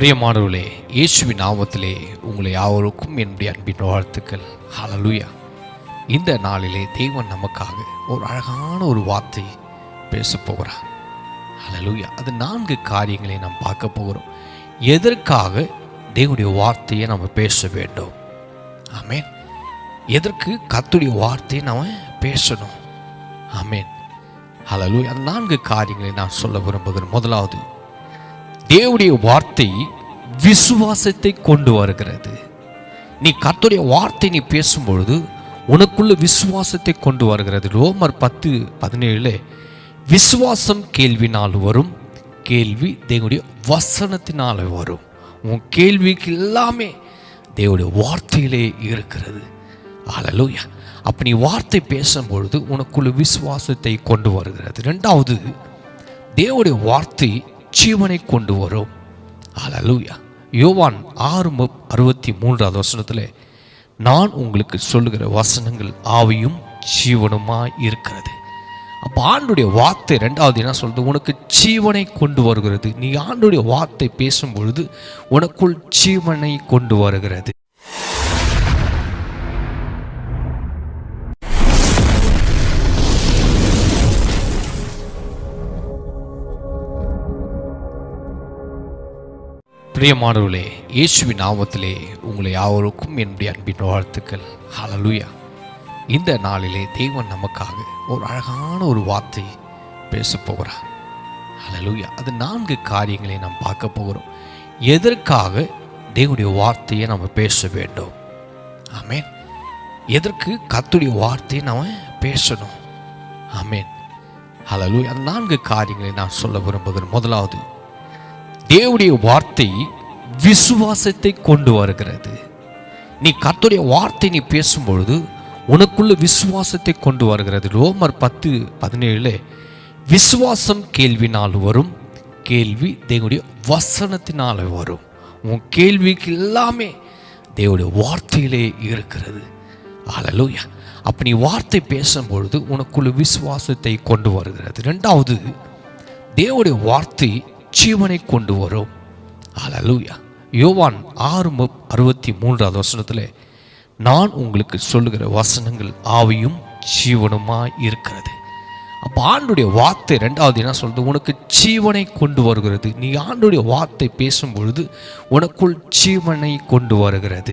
பிரியமானவர்களே, இயேசுவின் நாமத்திலே உங்களை யாவருக்கும் என்னுடைய அன்பின் வாழ்த்துக்கள். ஹல்லேலூயா. இந்த நாளிலே தேவன் நமக்காக ஒரு அழகான ஒரு வார்த்தை பேச போகிறார். ஹல்லேலூயா. அது 4 காரியங்களை நாம் பார்க்க போகிறோம். எதற்காக தேவனுடைய வார்த்தையை நம்ம பேச வேண்டும்? ஆமென். எதற்கு கர்த்தருடைய வார்த்தையை நாம் பேசணும்? ஆமென். ஹல்லேலூயா. அந்த 4 காரியங்களை நான் சொல்ல விரும்புகிறேன். முதலாவது, தேவனுடைய வார்த்தை விசுவாசத்தை கொண்டு வருகிறது. நீ கர்த்தருடைய வார்த்தை நீ பேசும்பொழுது உனக்குள்ள விசுவாசத்தை கொண்டு வருகிறது. ரோமர் 10:17 விசுவாசம் கேள்வினால் வரும், கேள்வி தேவனுடைய வசனத்தினால் வரும். உன் கேள்விக்கு எல்லாமே தேவனுடைய வார்த்தையிலே இருக்கிறது. ஹல்லேலூயா. அப்ப நீ வார்த்தை பேசும்பொழுது உனக்குள்ள விசுவாசத்தை கொண்டு வருகிறது. இரண்டாவது, தேவனுடைய வார்த்தை ஜீவனை கொண்டு வரும். ஹல்லேலூயா. யோவான் 6:63 நான் உங்களுக்கு சொல்லுகிற வசனங்கள் ஆவியும் ஜீவனுமாய் இருக்கிறது. அப்போ ஆண்டுடைய வார்த்தை ரெண்டாவது என்ன சொல்றது? உனக்கு ஜீவனை கொண்டு வருகிறது. நீ ஆண்டுடைய வார்த்தை பேசும் பொழுது உனக்குள் ஜீவனை கொண்டு வருகிறது. பிரியமானவர்களே, இயேசுவின் நாமத்திலே உங்களை யாவருக்கும் என்னுடைய அன்பின் வாழ்த்துக்கள். ஹல்லேலூயா. இந்த நாளிலே தேவன் நமக்காக ஒரு அழகான ஒரு வார்த்தை பேச போகிறார். ஹல்லேலூயா. அது 4 காரியங்களை நாம் பார்க்க போகிறோம். எதற்காக தேவனுடைய வார்த்தையை நம்ம பேச வேண்டும்? ஆமென். எதற்கு கர்த்தருடைய வார்த்தையை நாம் பேசணும்? ஆமென். ஹல்லேலூயா. அந்த 4 காரியங்களை நான் சொல்ல விரும்புகிறேன். முதலாவது, தேவனுடைய வார்த்தை விசுவாசத்தை கொண்டு வருகிறது. நீ கர்த்தருடைய வார்த்தை நீ பேசும்பொழுது உனக்குள்ள விசுவாசத்தை கொண்டு வருகிறது. ரோமர் 10:17 விசுவாசம் கேள்வினால் வரும், கேள்வி தேவனுடைய வசனத்தினால் வரும். உன் கேள்விக்கு எல்லாமே தேவனுடைய வார்த்தையிலே இருக்கிறது. ஹல்லேலூயா. அப்ப நீ வார்த்தை பேசும்பொழுது உனக்குள்ள விசுவாசத்தை கொண்டு வருகிறது. இரண்டாவது, தேவனுடைய வார்த்தை ஜீவனை கொண்டு வரும். ஹல்லேலூயா. யோவான் 6:63 நான் உங்களுக்கு சொல்லுகிற வசனங்கள் ஆவியும் ஜீவனுமாய் இருக்கிறது. அப்போ ஆண்டுடைய வார்த்தை ரெண்டாவது என்ன சொல்றது? உனக்கு ஜீவனை கொண்டு வருகிறது. நீ ஆண்டுடைய வார்த்தை பேசும் பொழுது உனக்குள் ஜீவனை கொண்டு வருகிறது.